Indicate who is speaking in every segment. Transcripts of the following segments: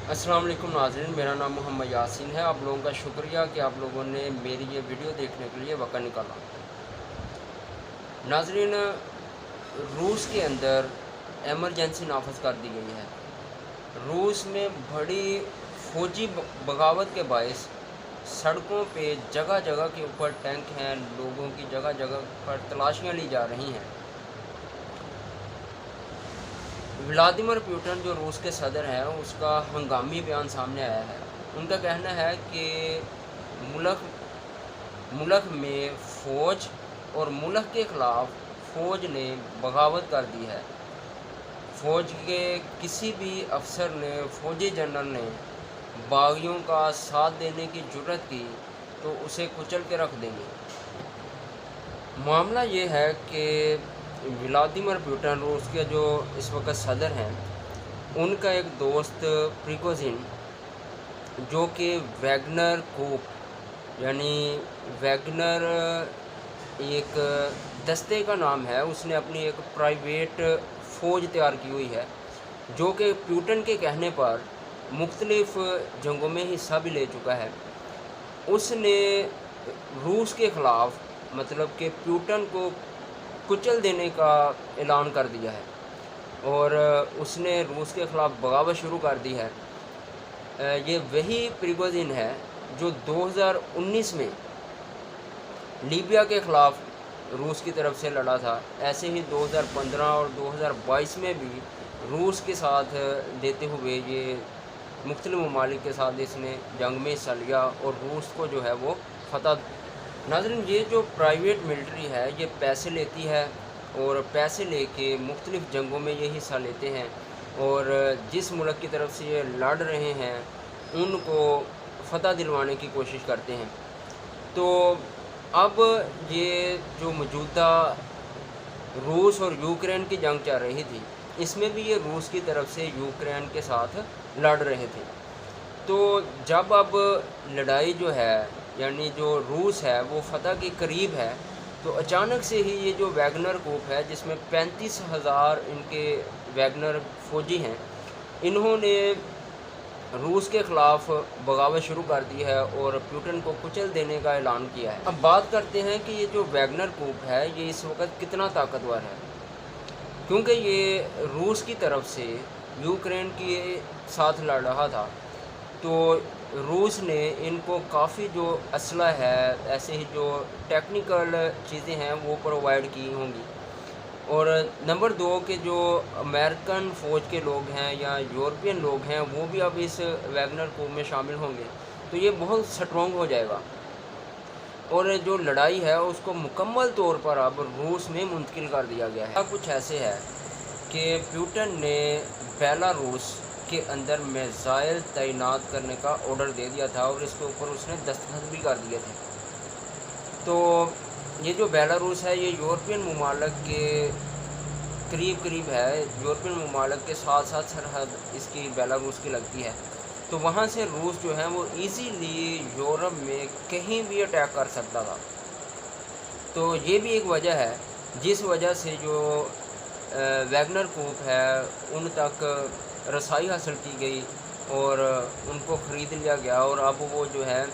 Speaker 1: अस्सलाम वालेकुम नाज़रीन, मेरा नाम मोहम्मद यासीन है। आप लोगों का शुक्रिया कि आप लोगों ने मेरी ये वीडियो देखने के लिए वक़्त निकाला। नाज़रीन, रूस के अंदर एमरजेंसी नाफज कर दी गई है। रूस में बड़ी फ़ौजी बगावत के बायस सड़कों पे जगह जगह के ऊपर टैंक हैं, लोगों की जगह जगह पर तलाशियाँ ली जा रही हैं। व्लादिमीर पुतिन जो रूस के सदर हैं, उसका हंगामी बयान सामने आया है। उनका कहना है कि मुल्क मुल्क में फ़ौज और मुल्क के ख़िलाफ़ फ़ौज ने बगावत कर दी है। फ़ौज के किसी भी अफसर ने, फ़ौजी जनरल ने बागियों का साथ देने की जुर्रत की तो उसे कुचल के रख देंगे। मामला ये है कि व्लादिमीर पुतिन रूस के जो इस वक्त सदर हैं, उनका एक दोस्त प्रिगोजिन, जो कि वैगनर ग्रुप यानी वैगनर एक दस्ते का नाम है, उसने अपनी एक प्राइवेट फ़ौज तैयार की हुई है, जो कि पुतिन के कहने पर मुख्तलिफ़ जंगों में हिस्सा भी ले चुका है। उसने रूस के ख़िलाफ़ मतलब कि पुतिन को कुचल देने का ऐलान कर दिया है और उसने रूस के ख़िलाफ़ बगावत शुरू कर दी है। ये वही प्रिगोजिन है जो 2019 में लीबिया के ख़िलाफ़ रूस की तरफ से लड़ा था। ऐसे ही 2015 और 2022 में भी रूस के साथ देते हुए ये मुख्तलिफ़ ममालिक के साथ इसने जंग में हिस्सा लिया और रूस को जो है वो फ़तह। नाज़रीन, ये जो प्राइवेट मिलिट्री है, ये पैसे लेती है और पैसे लेके मुख्तलिफ़ जंगों में ये हिस्सा लेते हैं और जिस मुल्क की तरफ से ये लड़ रहे हैं उनको फ़तह दिलवाने की कोशिश करते हैं। तो अब ये जो मौजूदा रूस और यूक्रेन की जंग चल रही थी, इसमें भी ये रूस की तरफ से यूक्रेन के साथ लड़ रहे थे। तो जब अब लड़ाई जो है यानी जो रूस है वो फ़तह के करीब है, तो अचानक से ही ये जो वैगनर ग्रुप है, जिसमें 35,000 इनके वैगनर फ़ौजी हैं, इन्होंने रूस के ख़िलाफ़ बगावत शुरू कर दी है और पुतिन को कुचल देने का ऐलान किया है। अब बात करते हैं कि ये जो वैगनर ग्रुप है, ये इस वक्त कितना ताकतवर है, क्योंकि ये रूस की तरफ से यूक्रेन के साथ लड़ रहा था। तो रूस ने इनको काफ़ी जो असला है, ऐसे ही जो टेक्निकल चीज़ें हैं वो प्रोवाइड की होंगी। और नंबर 2 के जो अमेरिकन फ़ौज के लोग हैं या यूरोपियन लोग हैं, वो भी अब इस वैगनर ग्रुप में शामिल होंगे, तो ये बहुत स्ट्रॉन्ग हो जाएगा और जो लड़ाई है उसको मुकम्मल तौर पर अब रूस में मुंतकिल कर दिया गया है। कुछ ऐसे है कि पुतिन ने बेलारूस के अंदर मिसाइल तैनात करने का ऑर्डर दे दिया था और इसके ऊपर उसने दस्तखत भी कर दिए थे। तो ये जो बेलारूस है, ये यूरोपियन ममालिक के करीब करीब है, यूरोपियन ममालिक के साथ साथ सरहद इसकी बेलारूस की लगती है। तो वहाँ से रूस जो है वो इजीली यूरोप में कहीं भी अटैक कर सकता था। तो ये भी एक वजह है जिस वजह से जो वैगनर ग्रुप है उन तक रसाई हासिल की गई और उनको ख़रीद लिया गया और अब वो जो है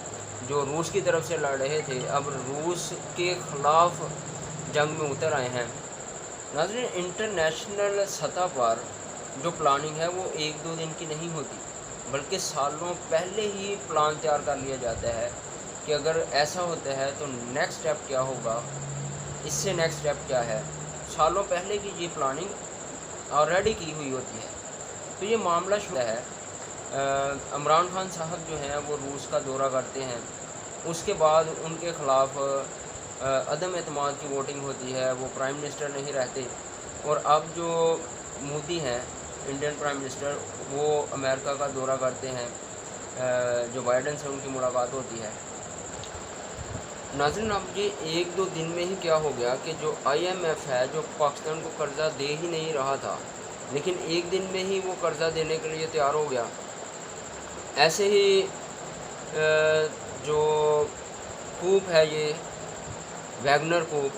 Speaker 1: जो रूस की तरफ से लड़ रहे थे, अब रूस के ख़िलाफ़ जंग में उतर आए हैं। नाज़रीन, इंटरनेशनल सतह पर जो प्लानिंग है वो 1-2 दिन की नहीं होती, बल्कि सालों पहले ही प्लान तैयार कर लिया जाता है कि अगर ऐसा होता है तो नेक्स्ट स्टेप क्या होगा, इससे नेक्स्ट स्टेप क्या है। सालों पहले की ये प्लानिंग ऑलरेडी की हुई होती है। तो ये मामला शुरू है। इमरान खान साहब जो हैं वो रूस का दौरा करते हैं, उसके बाद उनके ख़िलाफ़ अदम एतमाद की वोटिंग होती है, वो प्राइम मिनिस्टर नहीं रहते और अब जो मोदी हैं इंडियन प्राइम मिनिस्टर, वो अमेरिका का दौरा करते हैं, जो बाइडेन से उनकी मुलाकात होती है। नाज़रीन, अब ये 1-2 दिन में ही क्या हो गया कि जो IMF है, जो पाकिस्तान को कर्ज़ा दे ही नहीं रहा था, लेकिन एक दिन में ही वो कर्ज़ा देने के लिए तैयार हो गया। ऐसे ही जो कूप है, ये वैगनर कूप,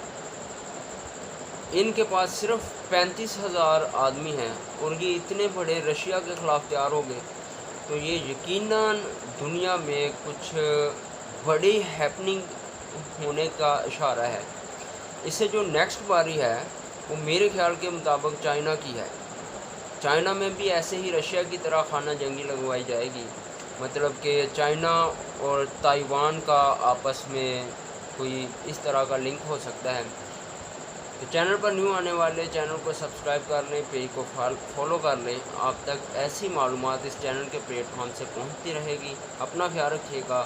Speaker 1: इनके पास सिर्फ 35,000 आदमी हैं और ये इतने बड़े रशिया के ख़िलाफ़ तैयार हो गए تو یہ یقیناً دنیا میں کچھ بڑی ہیپننگ ہونے کا اشارہ ہے۔ اس سے جو نیکسٹ باری ہے وہ میرے خیال کے مطابق چائنا کی ہے۔ چائنا میں بھی ایسے ہی رشیا کی طرح خانہ جنگی لگوائی جائے گی، مطلب کہ چائنا اور تائیوان کا آپس میں کوئی اس طرح کا لنک ہو سکتا ہے۔ تو چینل پر نیو آنے والے چینل کو سبسکرائب کر لیں، پیج کو فالو کر لیں، آپ تک ایسی معلومات اس چینل کے پلیٹ فارم سے پہنچتی رہے گی۔ اپنا خیال رکھیے گا۔